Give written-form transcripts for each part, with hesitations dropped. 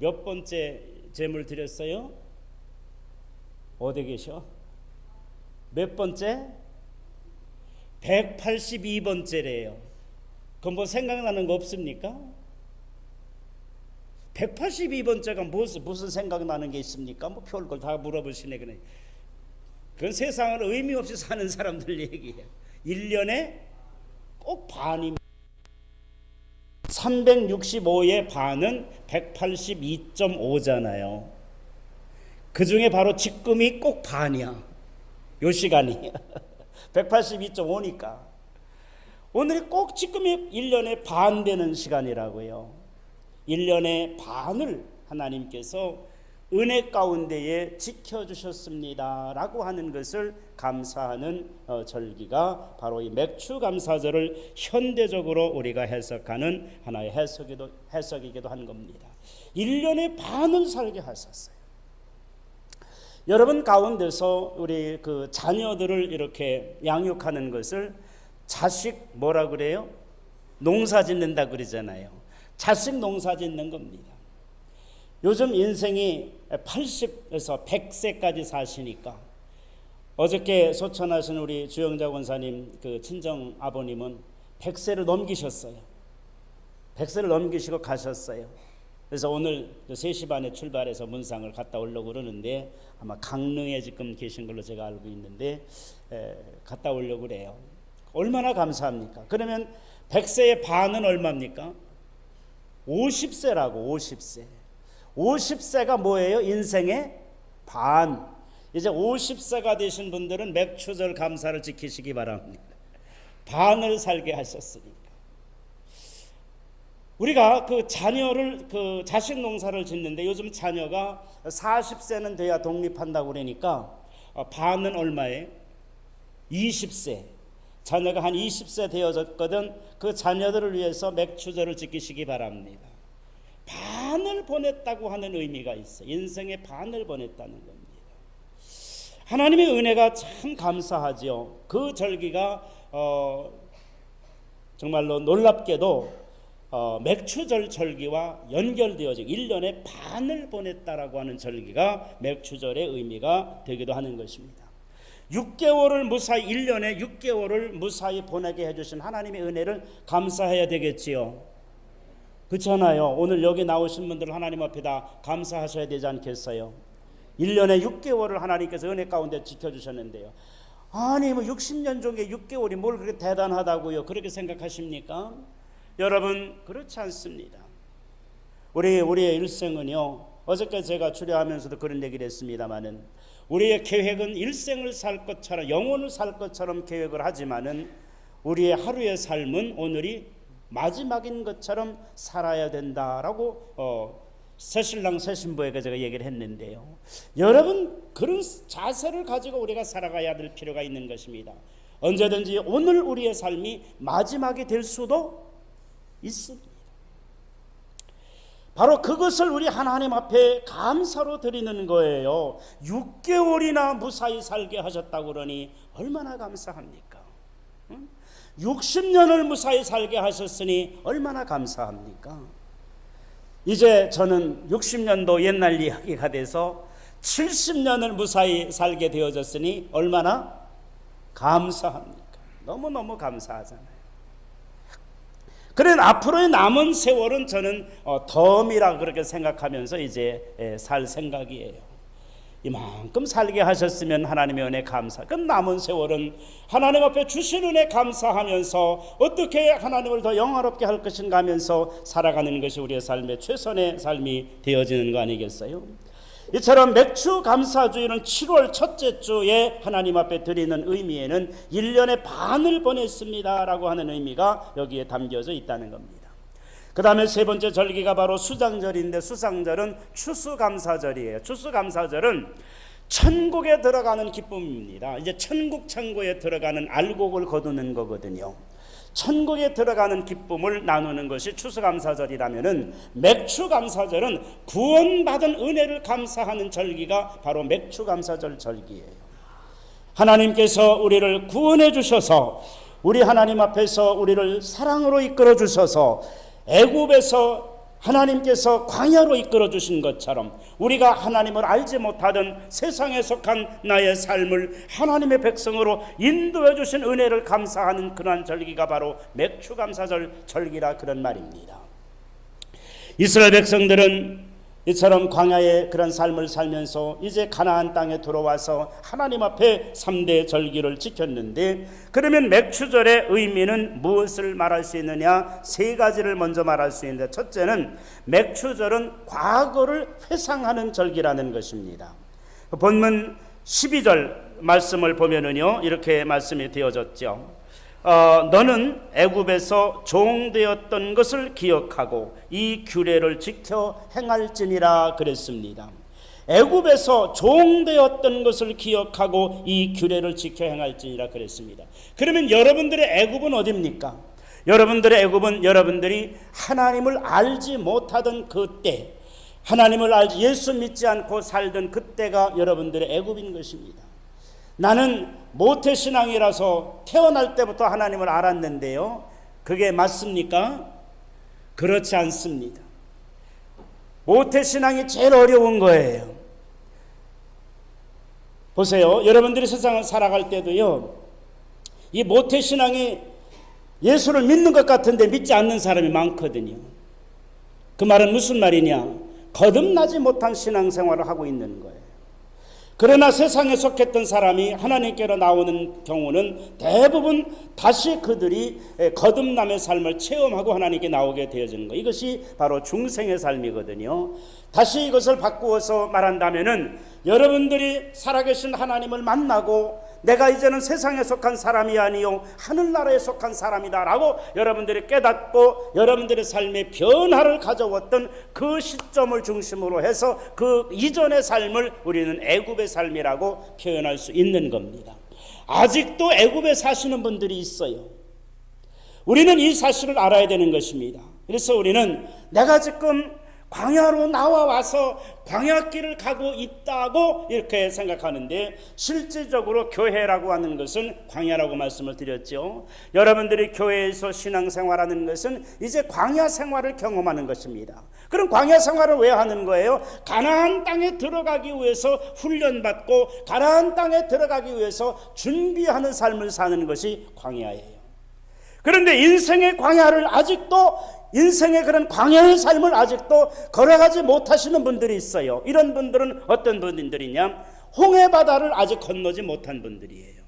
몇 번째 제물 드렸어요? 어디 계셔? 몇 번째? 182번째래요. 그럼 뭐 생각나는 거 없습니까? 182번째가 무슨 생각나는 게 있습니까? 뭐 별걸 다 물어보시네. 그건 세상을 의미 없이 사는 사람들 얘기예요. 1년에 꼭 반이 365의 반은 182.5잖아요. 그 중에 바로 지금이 꼭 반이야. 요 시간이 182.5니까 오늘이 꼭 지금이 1년에 반 되는 시간이라고요. 1년의 반을 하나님께서 은혜 가운데에 지켜주셨습니다 라고 하는 것을 감사하는 절기가 바로 이 맥추감사절을 현대적으로 우리가 해석하는 하나의 해석이기도 한 겁니다. 1년의 반을 살게 하셨어요. 여러분 가운데서 우리 그 자녀들을 이렇게 양육하는 것을 자식 뭐라 그래요? 농사 짓는다 그러잖아요. 자식 농사 짓는 겁니다. 요즘 인생이 80에서 100세까지 사시니까 어저께 소천하신 우리 주영자 권사님 그 친정 아버님은 100세를 넘기셨어요. 100세를 넘기시고 가셨어요. 그래서 오늘 3시 반에 출발해서 문상을 갔다 오려고 그러는데 아마 강릉에 지금 계신 걸로 제가 알고 있는데 갔다 오려고 그래요. 얼마나 감사합니까? 그러면 100세의 반은 얼마입니까? 50세라고. 50세. 50세가 뭐예요? 인생의 반. 이제 50세가 되신 분들은 맥추절 감사를 지키시기 바랍니다. 반을 살게 하셨으니까. 우리가 그 자녀를 그 자식 농사를 짓는데 요즘 자녀가 40세는 돼야 독립한다고 그러니까 반은 얼마예요? 20세. 자녀가 한 20세 되어졌거든. 그 자녀들을 위해서 맥추절을 지키시기 바랍니다. 반을 보냈다고 하는 의미가 있어요. 인생의 반을 보냈다는 겁니다. 하나님의 은혜가 참 감사하죠. 그 절기가 정말로 놀랍게도 맥추절 절기와 연결되어지고 1년에 반을 보냈다라고 하는 절기가 맥추절의 의미가 되기도 하는 것입니다. 6개월을 무사히 1년에 6개월을 무사히 보내게 해주신 하나님의 은혜를 감사해야 되겠지요. 그렇잖아요. 오늘 여기 나오신 분들 하나님 앞에 다 감사하셔야 되지 않겠어요? 1년에 6개월을 하나님께서 은혜 가운데 지켜주셨는데요. 아니 뭐 60년 중에 6개월이 뭘 그렇게 대단하다고요? 그렇게 생각하십니까? 여러분 그렇지 않습니다. 우리의 일생은요, 어저께 제가 주례하면서도 그런 얘기를 했습니다마는 우리의 계획은 일생을 살 것처럼 영혼을 살 것처럼 계획을 하지만은 우리의 하루의 삶은 오늘이 마지막인 것처럼 살아야 된다라고 새신랑 새신부에게 제가 얘기를 했는데요. 여러분 그런 자세를 가지고 우리가 살아가야 될 필요가 있는 것입니다. 언제든지 오늘 우리의 삶이 마지막이 될 수도 있습니다. 바로 그것을 우리 하나님 앞에 감사로 드리는 거예요. 6개월이나 무사히 살게 하셨다고 그러니 얼마나 감사합니까? 60년을 무사히 살게 하셨으니 얼마나 감사합니까? 이제 저는 60년도 옛날 이야기가 돼서 70년을 무사히 살게 되어졌으니 얼마나 감사합니까? 너무너무 감사하잖아요. 그래 앞으로의 남은 세월은 저는 덤이라 그렇게 생각하면서 이제 살 생각이에요. 이만큼 살게 하셨으면 하나님의 은혜 감사. 그럼 남은 세월은 하나님 앞에 주신 은혜 감사하면서 어떻게 하나님을 더 영화롭게 할 것인가 하면서 살아가는 것이 우리의 삶의 최선의 삶이 되어지는 거 아니겠어요? 이처럼 맥추 감사주일은 7월 첫째 주에 하나님 앞에 드리는 의미에는 1년의 반을 보냈습니다 라고 하는 의미가 여기에 담겨져 있다는 겁니다. 그 다음에 세 번째 절기가 바로 수장절인데, 수장절은 추수감사절이에요. 추수감사절은 천국에 들어가는 기쁨입니다. 이제 천국 창고에 들어가는 알곡을 거두는 거거든요. 천국에 들어가는 기쁨을 나누는 것이 추수감사절이라면은, 맥추감사절은 구원받은 은혜를 감사하는 절기가 바로 맥추감사절 절기예요. 하나님께서 우리를 구원해 주셔서 우리 하나님 앞에서 우리를 사랑으로 이끌어 주셔서 애굽에서 하나님께서 광야로 이끌어 주신 것처럼 우리가 하나님을 알지 못하던 세상에 속한 나의 삶을 하나님의 백성으로 인도해 주신 은혜를 감사하는 그러한 절기가 바로 맥추감사절 절기라 그런 말입니다. 이스라엘 백성들은 이처럼 광야의 그런 삶을 살면서 이제 가나안 땅에 들어와서 하나님 앞에 3대 절기를 지켰는데, 그러면 맥추절의 의미는 무엇을 말할 수 있느냐? 3가지를 먼저 말할 수 있는데, 첫째는 맥추절은 과거를 회상하는 절기라는 것입니다. 본문 12절 말씀을 보면은요, 이렇게 말씀이 되어졌죠. 너는 애굽에서 종되었던 것을 기억하고 이 규례를 지켜 행할지니라 그랬습니다. 애굽에서 종되었던 것을 기억하고 이 규례를 지켜 행할지니라 그랬습니다. 그러면 여러분들의 애굽은 어디입니까? 여러분들의 애굽은 여러분들이 하나님을 알지 못하던 그때, 하나님을 알지 예수 믿지 않고 살던 그때가 여러분들의 애굽인 것입니다. 나는 모태신앙이라서 태어날 때부터 하나님을 알았는데요, 그게 맞습니까? 그렇지 않습니다. 모태신앙이 제일 어려운 거예요. 보세요, 여러분들이 세상을 살아갈 때도요, 이 모태신앙이 예수를 믿는 것 같은데 믿지 않는 사람이 많거든요. 그 말은 무슨 말이냐? 거듭나지 못한 신앙생활을 하고 있는 거예요. 그러나 세상에 속했던 사람이 하나님께로 나오는 경우는 대부분 다시 그들이 거듭남의 삶을 체험하고 하나님께 나오게 되어지는 것, 이것이 바로 중생의 삶이거든요. 다시 이것을 바꾸어서 말한다면은 여러분들이 살아계신 하나님을 만나고 내가 이제는 세상에 속한 사람이 아니요 하늘나라에 속한 사람이다 라고 여러분들이 깨닫고 여러분들의 삶의 변화를 가져왔던 그 시점을 중심으로 해서 그 이전의 삶을 우리는 애굽의 삶이라고 표현할 수 있는 겁니다. 아직도 애굽에 사시는 분들이 있어요. 우리는 이 사실을 알아야 되는 것입니다. 그래서 우리는 내가 지금 광야로 나와서 광야길을 가고 있다고 이렇게 생각하는데, 실질적으로 교회라고 하는 것은 광야라고 말씀을 드렸죠. 여러분들이 교회에서 신앙생활하는 것은 이제 광야 생활을 경험하는 것입니다. 그럼 광야 생활을 왜 하는 거예요? 가나안 땅에 들어가기 위해서 훈련받고 가나안 땅에 들어가기 위해서 준비하는 삶을 사는 것이 광야예요. 그런데 인생의 광야를 아직도, 인생의 그런 광야의 삶을 아직도 걸어가지 못하시는 분들이 있어요. 이런 분들은 어떤 분들이냐? 홍해바다를 아직 건너지 못한 분들이에요.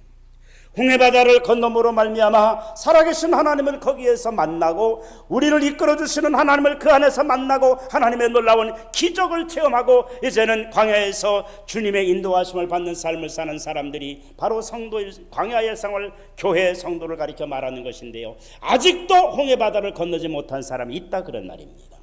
홍해바다를 건너므로 말미암아 살아계신 하나님을 거기에서 만나고 우리를 이끌어주시는 하나님을 그 안에서 만나고 하나님의 놀라운 기적을 체험하고 이제는 광야에서 주님의 인도하심을 받는 삶을 사는 사람들이 바로 성도의 광야의 생활, 교회의 성도를 가리켜 말하는 것인데요, 아직도 홍해바다를 건너지 못한 사람이 있다 그런 말입니다.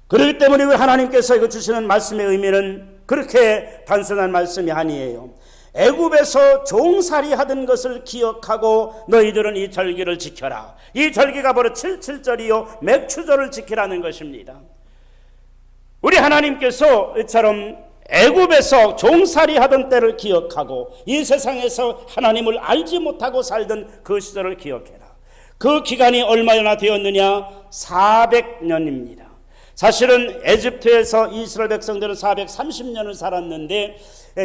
그렇기 때문에 하나님께서 이거 주시는 말씀의 의미는 그렇게 단순한 말씀이 아니에요. 애굽에서 종살이 하던 것을 기억하고 너희들은 이 절기를 지켜라. 이 절기가 바로 77절이요 맥추절을 지키라는 것입니다. 우리 하나님께서 이처럼 애굽에서 종살이 하던 때를 기억하고 이 세상에서 하나님을 알지 못하고 살던 그 시절을 기억해라. 그 기간이 얼마나 되었느냐? 400년입니다. 사실은 에집트에서 이스라엘 백성들은 430년을 살았는데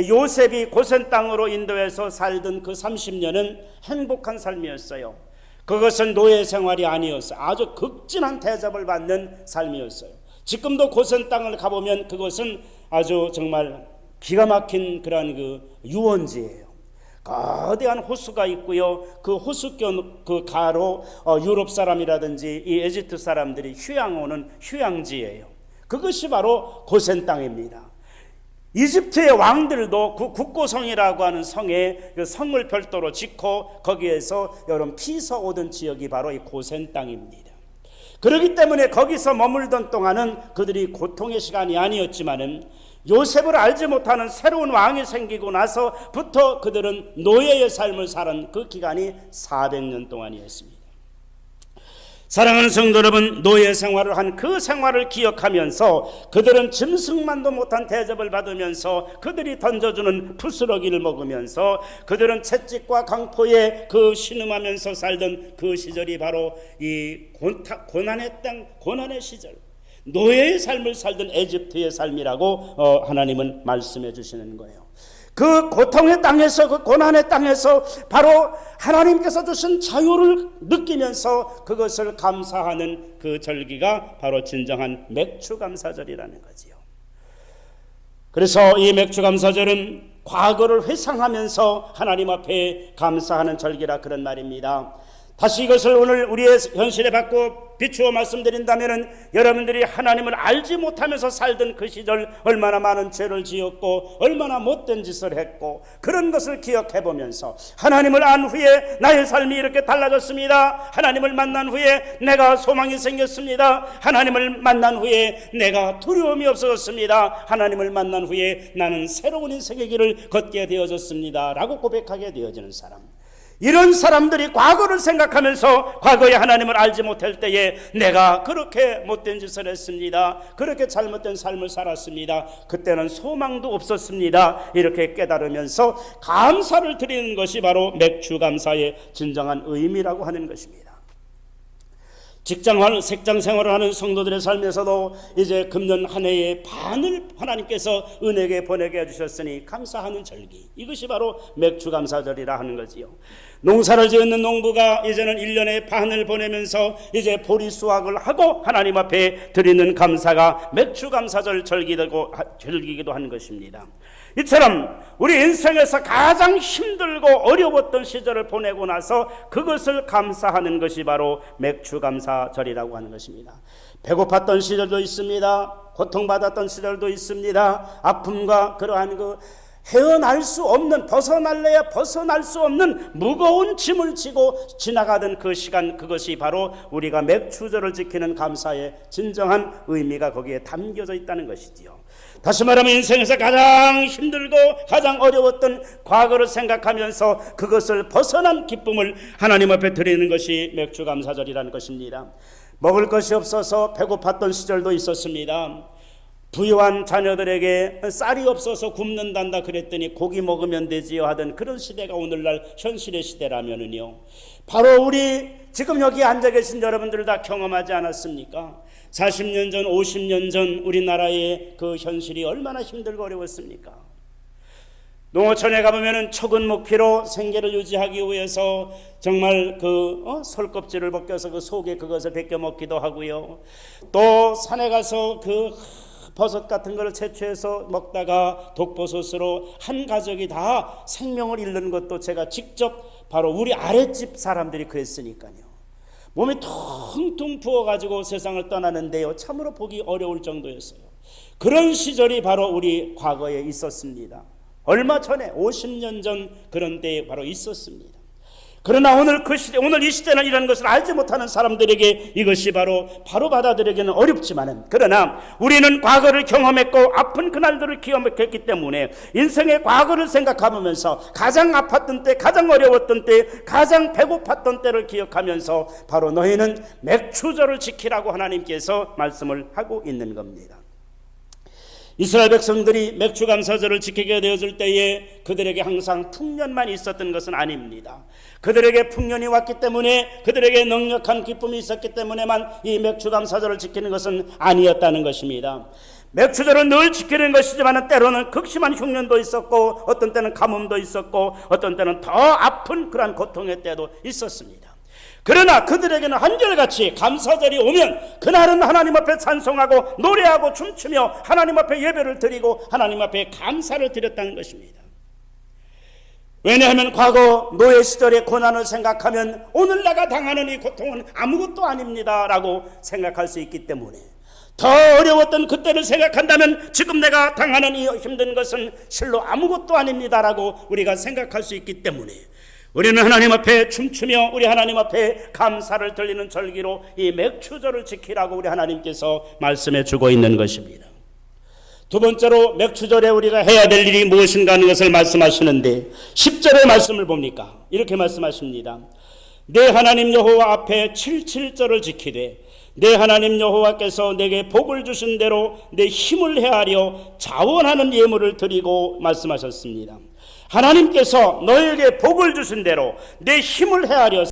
요셉이 고센 땅으로 인도해서 살던 그 30년은 행복한 삶이었어요. 그것은 노예 생활이 아니었어요. 아주 극진한 대접을 받는 삶이었어요. 지금도 고센 땅을 가보면 그것은 아주 정말 기가 막힌 그런 그 유원지예요. 거대한 호수가 있고요. 그 호수교 그 가로 유럽 사람이라든지 이 에집트 사람들이 휴양 오는 휴양지예요. 그것이 바로 고센 땅입니다. 이집트의 왕들도 그 국고성이라고 하는 성에 그 성을 별도로 짓고 거기에서 여러분 피서 오던 지역이 바로 이 고센 땅입니다. 그렇기 때문에 거기서 머물던 동안은 그들이 고통의 시간이 아니었지만은 요셉을 알지 못하는 새로운 왕이 생기고 나서부터 그들은 노예의 삶을 살은 그 기간이 400년 동안이었습니다. 사랑하는 성도 여러분, 노예 생활을 한 그 생활을 기억하면서 그들은 짐승만도 못한 대접을 받으면서 그들이 던져주는 부스러기를 먹으면서 그들은 채찍과 강포에 그 신음하면서 살던 그 시절이 바로 이 고난의 땅, 고난의 시절, 노예의 삶을 살던 에집트의 삶이라고 하나님은 말씀해 주시는 거예요. 그 고통의 땅에서, 그 고난의 땅에서 바로 하나님께서 주신 자유를 느끼면서 그것을 감사하는 그 절기가 바로 진정한 맥추감사절이라는 거지요. 그래서 이 맥추감사절은 과거를 회상하면서 하나님 앞에 감사하는 절기라 그런 말입니다. 다시 이것을 오늘 우리의 현실에 바꿔 비추어 말씀드린다면 여러분들이 하나님을 알지 못하면서 살던 그 시절 얼마나 많은 죄를 지었고 얼마나 못된 짓을 했고 그런 것을 기억해 보면서 하나님을 안 후에 나의 삶이 이렇게 달라졌습니다. 하나님을 만난 후에 내가 소망이 생겼습니다. 하나님을 만난 후에 내가 두려움이 없어졌습니다. 하나님을 만난 후에 나는 새로운 인생의 길을 걷게 되어졌습니다 라고 고백하게 되어지는 사람, 이런 사람들이 과거를 생각하면서 과거에 하나님을 알지 못할 때에 내가 그렇게 못된 짓을 했습니다. 그렇게 잘못된 삶을 살았습니다. 그때는 소망도 없었습니다. 이렇게 깨달으면서 감사를 드리는 것이 바로 맥추감사의 진정한 의미라고 하는 것입니다. 직장 생활을 하는 성도들의 삶에서도 이제 금년 한 해의 반을 하나님께서 은혜에 보내게 해주셨으니 감사하는 절기, 이것이 바로 맥추감사절이라 하는 거지요. 농사를 짓는 농부가 이제는 1년의 반을 보내면서 이제 보리 수확을 하고 하나님 앞에 드리는 감사가 맥추감사절 절기기도 하는 것입니다. 이처럼 우리 인생에서 가장 힘들고 어려웠던 시절을 보내고 나서 그것을 감사하는 것이 바로 맥추감사절이라고 하는 것입니다. 배고팠던 시절도 있습니다. 고통받았던 시절도 있습니다. 아픔과 그러한 헤어날 수 없는, 벗어날래야 벗어날 수 없는 무거운 짐을 지고 지나가던 그 시간, 그것이 바로 우리가 맥추절을 지키는 감사의 진정한 의미가 거기에 담겨져 있다는 것이지요. 다시 말하면 인생에서 가장 힘들고 가장 어려웠던 과거를 생각하면서 그것을 벗어난 기쁨을 하나님 앞에 드리는 것이 맥추감사절이라는 것입니다. 먹을 것이 없어서 배고팠던 시절도 있었습니다. 부유한 자녀들에게 쌀이 없어서 굶는단다 그랬더니 고기 먹으면 되지요 하던 그런 시대가 오늘날 현실의 시대라면은요, 바로 우리 지금 여기 앉아 계신 여러분들 다 경험하지 않았습니까? 40년 전, 50년 전 우리나라의 그 현실이 얼마나 힘들고 어려웠습니까? 농어촌에 가보면은 척은 목피로 생계를 유지하기 위해서 정말 솔껍질을 벗겨서 그 속에 그것을 벗겨 먹기도 하고요. 또 산에 가서 버섯 같은 것을 채취해서 먹다가 독버섯으로 한 가족이 다 생명을 잃는 것도 제가 직접 바로 우리 아랫집 사람들이 그랬으니까요. 몸이 퉁퉁 부어가지고 세상을 떠나는데요, 참으로 보기 어려울 정도였어요. 그런 시절이 바로 우리 과거에 있었습니다. 얼마 전에 50년 전 그런 때에 바로 있었습니다. 그러나 오늘 오늘 이 시대는 이런 것을 알지 못하는 사람들에게 이것이 바로 받아들이기는 어렵지만은, 그러나 우리는 과거를 경험했고 아픈 그날들을 기억했기 때문에 인생의 과거를 생각하면서 가장 아팠던 때, 가장 어려웠던 때, 가장 배고팠던 때를 기억하면서 바로 너희는 맥추절을 지키라고 하나님께서 말씀을 하고 있는 겁니다. 이스라엘 백성들이 맥추감사절을 지키게 되어질 때에 그들에게 항상 풍년만 있었던 것은 아닙니다. 그들에게 풍년이 왔기 때문에, 그들에게 넉넉한 기쁨이 있었기 때문에만 이 맥추감사절을 지키는 것은 아니었다는 것입니다. 맥추절은 늘 지키는 것이지만 때로는 극심한 흉년도 있었고 어떤 때는 가뭄도 있었고 어떤 때는 더 아픈 그러한 고통의 때도 있었습니다. 그러나 그들에게는 한결같이 감사절이 오면 그날은 하나님 앞에 찬송하고 노래하고 춤추며 하나님 앞에 예배를 드리고 하나님 앞에 감사를 드렸다는 것입니다. 왜냐하면 과거 노예 시절의 고난을 생각하면 오늘 내가 당하는 이 고통은 아무것도 아닙니다 라고 생각할 수 있기 때문에, 더 어려웠던 그때를 생각한다면 지금 내가 당하는 이 힘든 것은 실로 아무것도 아닙니다 라고 우리가 생각할 수 있기 때문에 우리는 하나님 앞에 춤추며 우리 하나님 앞에 감사를 드리는 절기로 이 맥추절을 지키라고 우리 하나님께서 말씀해 주고 있는 것입니다. 두 번째로 맥추절에 우리가 해야 될 일이 무엇인가 하는 것을 말씀하시는데 10절의 말씀을 봅니까? 이렇게 말씀하십니다. 내 하나님 여호와 앞에 77절을 지키되 내 하나님 여호와께서 내게 복을 주신 대로 내 힘을 헤아려 자원하는 예물을 드리고 말씀하셨습니다. 하나님께서 너에게 복을 주신 대로 내 힘을 헤아려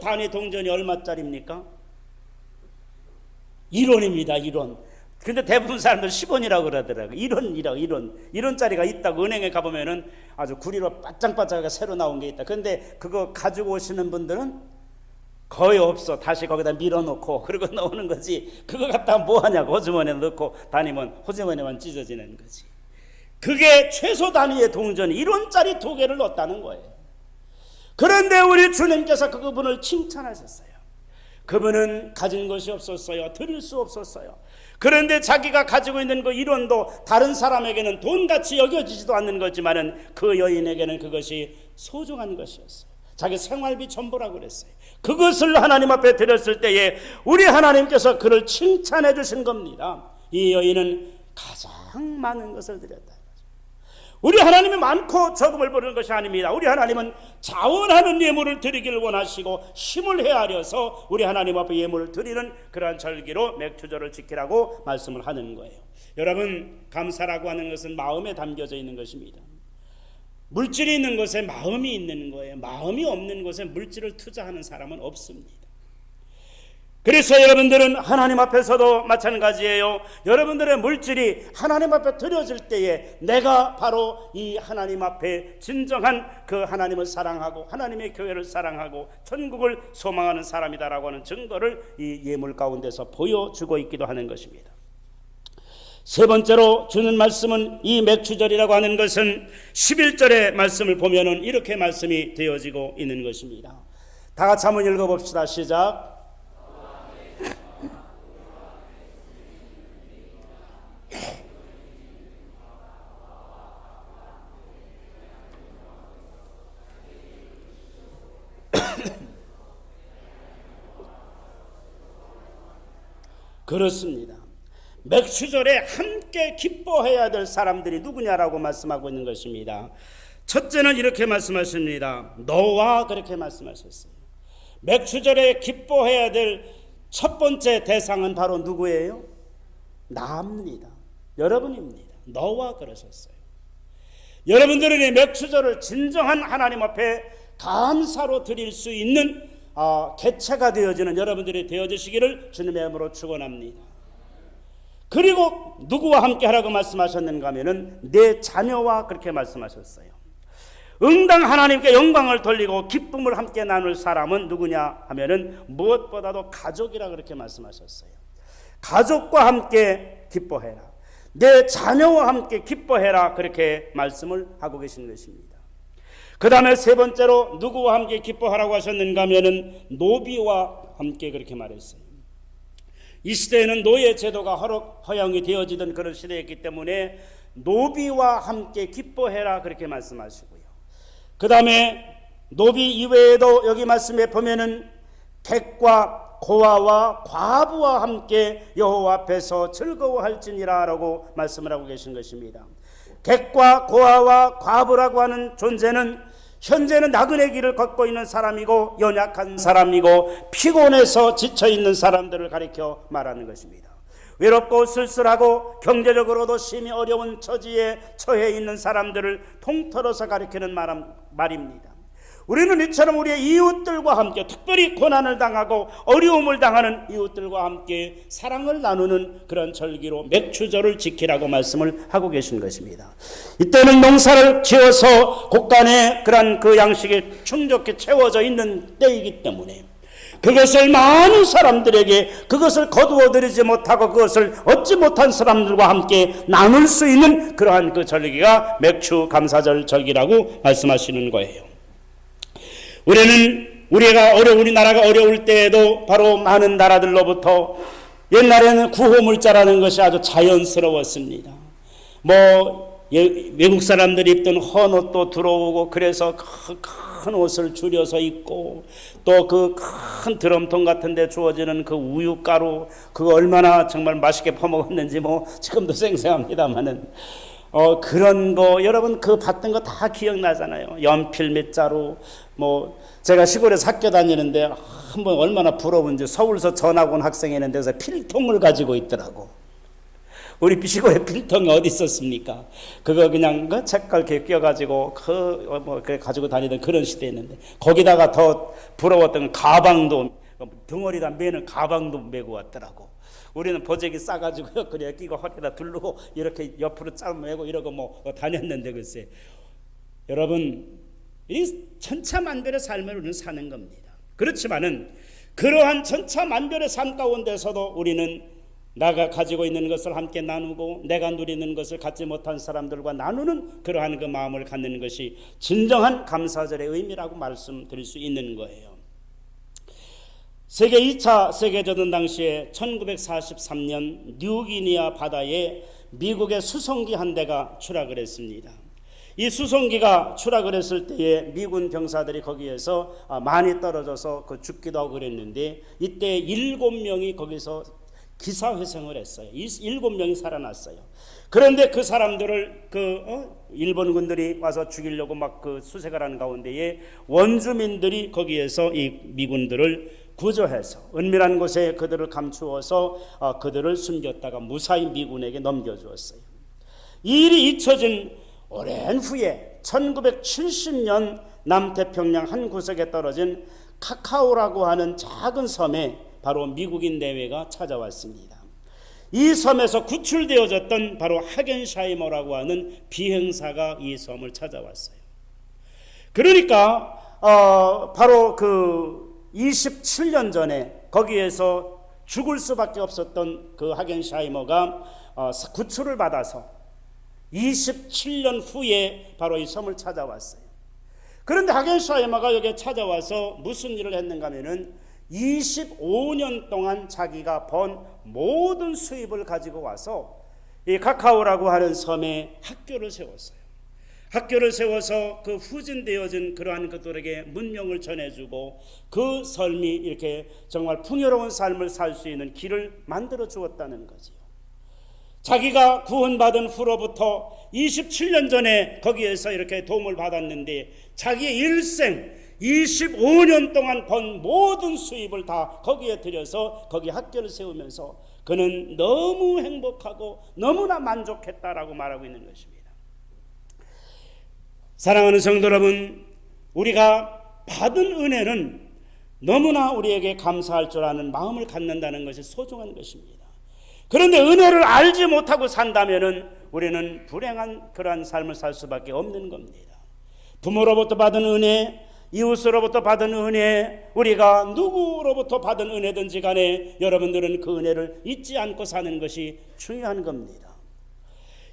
단위 동전이 얼마짜리입니까? 1원입니다. 1원. 근데 대부분 사람들 10원이라고 그러더라고요. 1원짜리가 있다고 은행에 가보면은 아주 구리로 바짝바짝하게 새로 나온 게 있다. 근데 그거 가지고 오시는 분들은 거의 없어. 다시 거기다 밀어놓고 그러고 나오는 거지. 그거 갖다가 뭐 하냐고 호주머니에 넣고 다니면 호주머니만 찢어지는 거지. 그게 최소 단위의 동전이 1원짜리 2개를 넣었다는 거예요. 그런데 우리 주님께서 그분을 칭찬하셨어요. 그분은 가진 것이 없었어요. 드릴 수 없었어요. 그런데 자기가 가지고 있는 그 1원도 다른 사람에게는 돈같이 여겨지지도 않는 거지만은 그 여인에게는 그것이 소중한 것이었어요. 자기 생활비 전부라고 그랬어요. 그것을 하나님 앞에 드렸을 때에 우리 하나님께서 그를 칭찬해 주신 겁니다. 이 여인은 가장 많은 것을 드렸다. 우리 하나님이 많고 적음을 보는 것이 아닙니다. 우리 하나님은 자원하는 예물을 드리기를 원하시고 힘을 헤아려서 우리 하나님 앞에 예물을 드리는 그러한 절기로 맥추절을 지키라고 말씀을 하는 거예요. 여러분, 감사라고 하는 것은 마음에 담겨져 있는 것입니다. 물질이 있는 곳에 마음이 있는 거예요. 마음이 없는 곳에 물질을 투자하는 사람은 없습니다. 그래서 여러분들은 하나님 앞에서도 마찬가지예요. 여러분들의 물질이 하나님 앞에 드려질 때에 내가 바로 이 하나님 앞에 진정한 그 하나님을 사랑하고 하나님의 교회를 사랑하고 천국을 소망하는 사람이다라고 하는 증거를 이 예물 가운데서 보여주고 있기도 하는 것입니다. 세 번째로 주는 말씀은 이 맥추절이라고 하는 것은 11절의 말씀을 보면은 이렇게 말씀이 되어지고 있는 것입니다. 다 같이 한번 읽어봅시다. 시작. 그렇습니다. 맥추절에 함께 기뻐해야 될 사람들이 누구냐라고 말씀하고 있는 것입니다. 첫째는 이렇게 말씀하십니다. 너와 그렇게 말씀하셨어요. 맥추절에 기뻐해야 될 첫 번째 대상은 바로 누구예요? 나입니다. 여러분입니다. 너와 그러셨어요. 여러분들은 이 맥추절을 진정한 하나님 앞에 감사로 드릴 수 있는 개체가 되어지는 여러분들이 되어지시기를 주님의 이름으로 축원합니다. 그리고 누구와 함께 하라고 말씀하셨는가 하면은 내 자녀와 그렇게 말씀하셨어요. 응당 하나님께 영광을 돌리고 기쁨을 함께 나눌 사람은 누구냐 하면은 무엇보다도 가족이라 그렇게 말씀하셨어요. 가족과 함께 기뻐해라. 내 자녀와 함께 기뻐해라. 그렇게 말씀을 하고 계신 것입니다. 그 다음에 세 번째로 누구와 함께 기뻐하라고 하셨는가 하면은 노비와 함께 그렇게 말했어요. 이 시대에는 노예 제도가 허용이 되어지던 그런 시대였기 때문에 노비와 함께 기뻐해라 그렇게 말씀하시고요. 그 다음에 노비 이외에도 여기 말씀에 보면은 객과 고아와 과부와 함께 여호와 앞에서 즐거워할지니라 라고 말씀을 하고 계신 것입니다. 객과 고아와 과부라고 하는 존재는 현재는 나그네 길을 걷고 있는 사람이고 연약한 사람이고 피곤해서 지쳐있는 사람들을 가리켜 말하는 것입니다. 외롭고 쓸쓸하고 경제적으로도 심히 어려운 처지에 처해 있는 사람들을 통틀어서 가리키는 말입니다. 우리는 이처럼 우리의 이웃들과 함께 특별히 고난을 당하고 어려움을 당하는 이웃들과 함께 사랑을 나누는 그런 절기로 맥추절을 지키라고 말씀을 하고 계신 것입니다. 이때는 농사를 지어서 곳간에 그런 그 양식이 충족히 채워져 있는 때이기 때문에 그것을 많은 사람들에게 그것을 거두어 드리지 못하고 그것을 얻지 못한 사람들과 함께 나눌 수 있는 그러한 그 절기가 맥추 감사절 절기라고 말씀하시는 거예요. 우리 나라가 어려울 때에도 바로 많은 나라들로부터 옛날에는 구호물자라는 것이 아주 자연스러웠습니다. 외국 사람들이 입던 헌옷도 들어오고 그래서 큰 옷을 줄여서 입고 또 그 큰 드럼통 같은 데 주어지는 그 우유가루 그거 얼마나 정말 맛있게 퍼먹었는지 지금도 생생합니다만은 그런 거 여러분 그 봤던 거 다 기억나잖아요. 연필 몇 자루 제가 시골에서 학교 다니는데 한번 얼마나 부러운지 서울서 전학 온 학생이 있는데 그래서 필통을 가지고 있더라고. 우리 시골에 필통이 어디 있었습니까? 그거 그냥 그 책갈 끼워가지고 가지고 다니던 그런 시대였는데 거기다가 더 부러웠던 가방도 덩어리다 매는 가방도 메고 왔더라고. 우리는 보재기 싸가지고 그래 끼고 허리에다 두르고 이렇게 옆으로 짧매고 이러고 다녔는데 글쎄 여러분 이 천차만별의 삶을 우리는 사는 겁니다. 그렇지만은 그러한 천차만별의 삶 가운데서도 우리는 나가 가지고 있는 것을 함께 나누고 내가 누리는 것을 갖지 못한 사람들과 나누는 그러한 그 마음을 갖는 것이 진정한 감사절의 의미라고 말씀드릴 수 있는 거예요. 세계 2차 세계대전 당시에 1943년 뉴기니아 바다에 미국의 수송기 한 대가 추락을 했습니다. 이 수송기가 추락을 했을 때에 미군 병사들이 거기에서 많이 떨어져서 죽기도 하고 그랬는데 이때 7명이 거기서 기사회생을 했어요. 7명이 살아났어요. 그런데 그 사람들을 일본군들이 와서 죽이려고 그 수색을 하는 가운데에 원주민들이 거기에서 이 미군들을 구조해서 은밀한 곳에 그들을 감추어서 그들을 숨겼다가 무사히 미군에게 넘겨주었어요. 이 일이 잊혀진 오랜 후에 1970년 남태평양 한 구석에 떨어진 카카오라고 하는 작은 섬에 바로 미국인 내외가 찾아왔습니다. 이 섬에서 구출되어졌던 바로 하겐샤이머라고 하는 비행사가 이 섬을 찾아왔어요. 그러니까 바로 27년 전에 거기에서 죽을 수밖에 없었던 그 하겐샤이머가 구출을 받아서 27년 후에 바로 이 섬을 찾아왔어요. 그런데 하겐샤이머가 여기에 찾아와서 무슨 일을 했는가 하면은 25년 동안 자기가 번 모든 수입을 가지고 와서 이 카카오라고 하는 섬에 학교를 세웠어요. 학교를 세워서 그 후진되어진 그러한 그들에게 문명을 전해주고 그 삶이 이렇게 정말 풍요로운 삶을 살 수 있는 길을 만들어 주었다는 거지요. 자기가 구원받은 후로부터 27년 전에 거기에서 이렇게 도움을 받았는데 자기의 일생 25년 동안 번 모든 수입을 다 거기에 들여서 거기 학교를 세우면서 그는 너무 행복하고 너무나 만족했다라고 말하고 있는 것입니다. 사랑하는 성도 여러분, 우리가 받은 은혜는 너무나 우리에게 감사할 줄 아는 마음을 갖는다는 것이 소중한 것입니다. 그런데 은혜를 알지 못하고 산다면은 우리는 불행한 그러한 삶을 살 수밖에 없는 겁니다. 부모로부터 받은 은혜, 이웃으로부터 받은 은혜, 우리가 누구로부터 받은 은혜든지 간에 여러분들은 그 은혜를 잊지 않고 사는 것이 중요한 겁니다.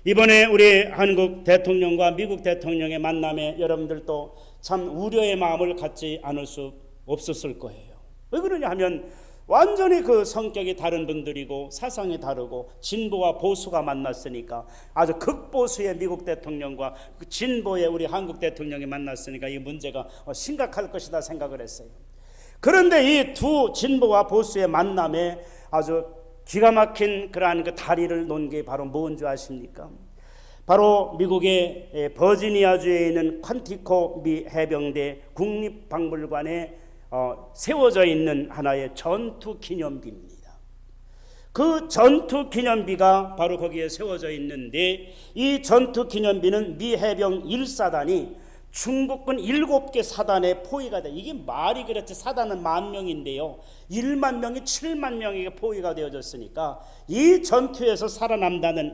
이번에 우리 한국 대통령과 미국 대통령의 만남에 여러분들도 참 우려의 마음을 갖지 않을 수 없었을 거예요. 왜 그러냐 하면 완전히 그 성격이 다른 분들이고 사상이 다르고 진보와 보수가 만났으니까, 아주 극보수의 미국 대통령과 그 진보의 우리 한국 대통령이 만났으니까 이 문제가 심각할 것이다 생각을 했어요. 그런데 이 두 진보와 보수의 만남에 아주 기가 막힌 그러한 그 다리를 놓은 게 바로 뭔 줄 아십니까? 바로 미국의 버지니아주에 있는 퀀티코 미 해병대 국립박물관에 세워져 있는 하나의 전투 기념비입니다. 그 전투 기념비가 바로 거기에 세워져 있는데, 이 전투 기념비는 미 해병 1사단이 중국군 7개 사단에 포위가 돼. 이게 말이 그렇지, 사단은 10,000명인데요 1만 명이 7만 명에게 포위가 되어졌으니까 이 전투에서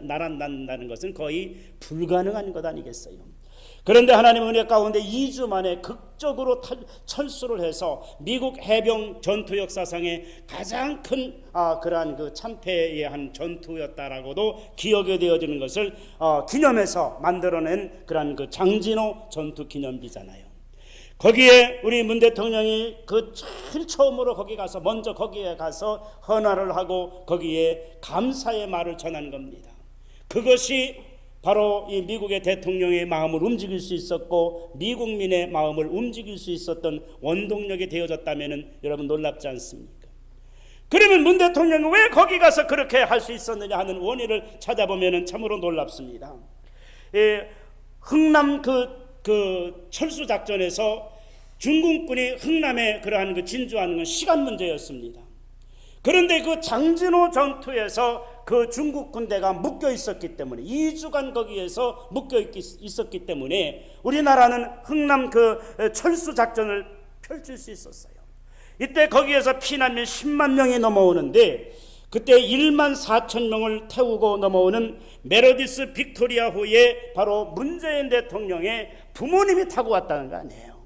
날아난다는 것은 거의 불가능한 것 아니겠어요? 그런데 하나님의 은혜 가운데 2주 만에 극적으로 철수를 해서 미국 해병 전투 역사상의 가장 큰 그러한 그 참패의 한 전투였다라고도 기억이 되어지는 것을 기념해서 만들어낸 그러한 그 장진호 전투 기념비잖아요. 거기에 우리 문 대통령이 그 제일 처음으로 먼저 거기에 가서 헌화를 하고 거기에 감사의 말을 전한 겁니다. 그것이 바로 이 미국의 대통령의 마음을 움직일 수 있었고 미국민의 마음을 움직일 수 있었던 원동력이 되어졌다면 여러분 놀랍지 않습니까? 그러면 문 대통령이 왜 거기 가서 그렇게 할 수 있었느냐 하는 원인을 찾아보면 참으로 놀랍습니다. 흥남 그 철수 작전에서 중국군이 흥남에 그러한 그 진주하는 건 시간 문제였습니다. 그런데 그 장진호 전투에서 그 중국 군대가 묶여 있었기 때문에 2주간 거기에서 묶여 있었기 때문에 우리나라는 흥남 그 철수 작전을 펼칠 수 있었어요. 이때 거기에서 피난민 10만 명이 넘어오는데 그때 1만 4천 명을 태우고 넘어오는 메르디스 빅토리아호에 바로 문재인 대통령의 부모님이 타고 왔다는 거 아니에요.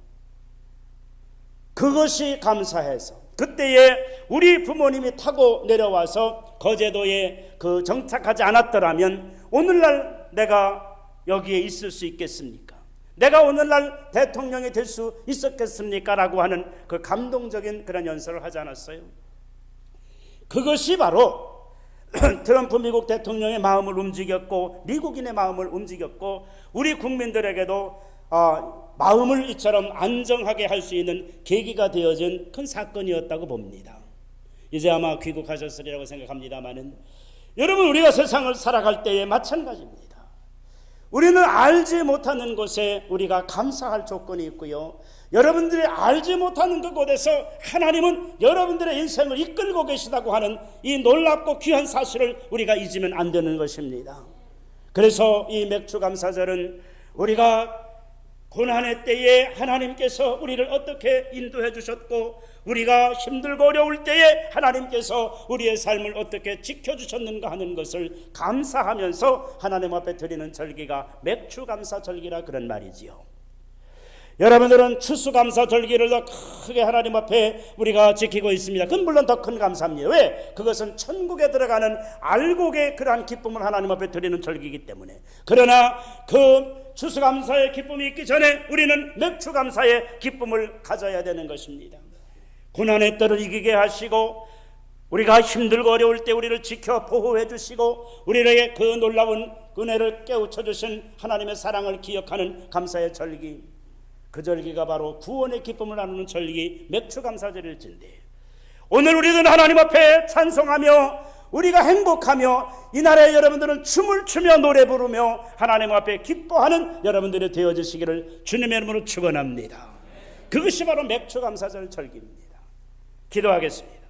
그것이 감사해서 그때에 우리 부모님이 타고 내려와서 거제도에 그 정착하지 않았더라면 오늘날 내가 여기에 있을 수 있겠습니까? 내가 오늘날 대통령이 될 수 있었겠습니까? 라고 하는 그 감동적인 그런 연설을 하지 않았어요? 그것이 바로 트럼프 미국 대통령의 마음을 움직였고 미국인의 마음을 움직였고 우리 국민들에게도 마음을 이처럼 안정하게 할 수 있는 계기가 되어진 큰 사건이었다고 봅니다. 이제 아마 귀국하셨으리라고 생각합니다마는 여러분, 우리가 세상을 살아갈 때에 마찬가지입니다. 우리는 알지 못하는 곳에 우리가 감사할 조건이 있고요, 여러분들이 알지 못하는 그곳에서 하나님은 여러분들의 인생을 이끌고 계시다고 하는 이 놀랍고 귀한 사실을 우리가 잊으면 안 되는 것입니다. 그래서 이 맥주감사절은 우리가 고난의 때에 하나님께서 우리를 어떻게 인도해 주셨고 우리가 힘들고 어려울 때에 하나님께서 우리의 삶을 어떻게 지켜주셨는가 하는 것을 감사하면서 하나님 앞에 드리는 절기가 맥주감사절기라 그런 말이지요. 여러분들은 추수감사절기를 더 크게 하나님 앞에 우리가 지키고 있습니다. 그건 물론 더 큰 감사입니다. 왜? 그것은 천국에 들어가는 알곡의 그러한 기쁨을 하나님 앞에 드리는 절기이기 때문에. 그러나 그 추수감사의 기쁨이 있기 전에 우리는 맥주감사의 기쁨을 가져야 되는 것입니다. 고난의 때를 이기게 하시고 우리가 힘들고 어려울 때 우리를 지켜 보호해 주시고 우리에게 그 놀라운 그 은혜를 깨우쳐 주신 하나님의 사랑을 기억하는 감사의 절기, 그 절기가 바로 구원의 기쁨을 나누는 절기 맥주감사절일진데, 오늘 우리는 하나님 앞에 찬송하며 우리가 행복하며 이 나라의 여러분들은 춤을 추며 노래 부르며 하나님 앞에 기뻐하는 여러분들이 되어주시기를 주님의 이름으로 축원합니다. 그것이 바로 맥주감사절 절기입니다. 기도하겠습니다.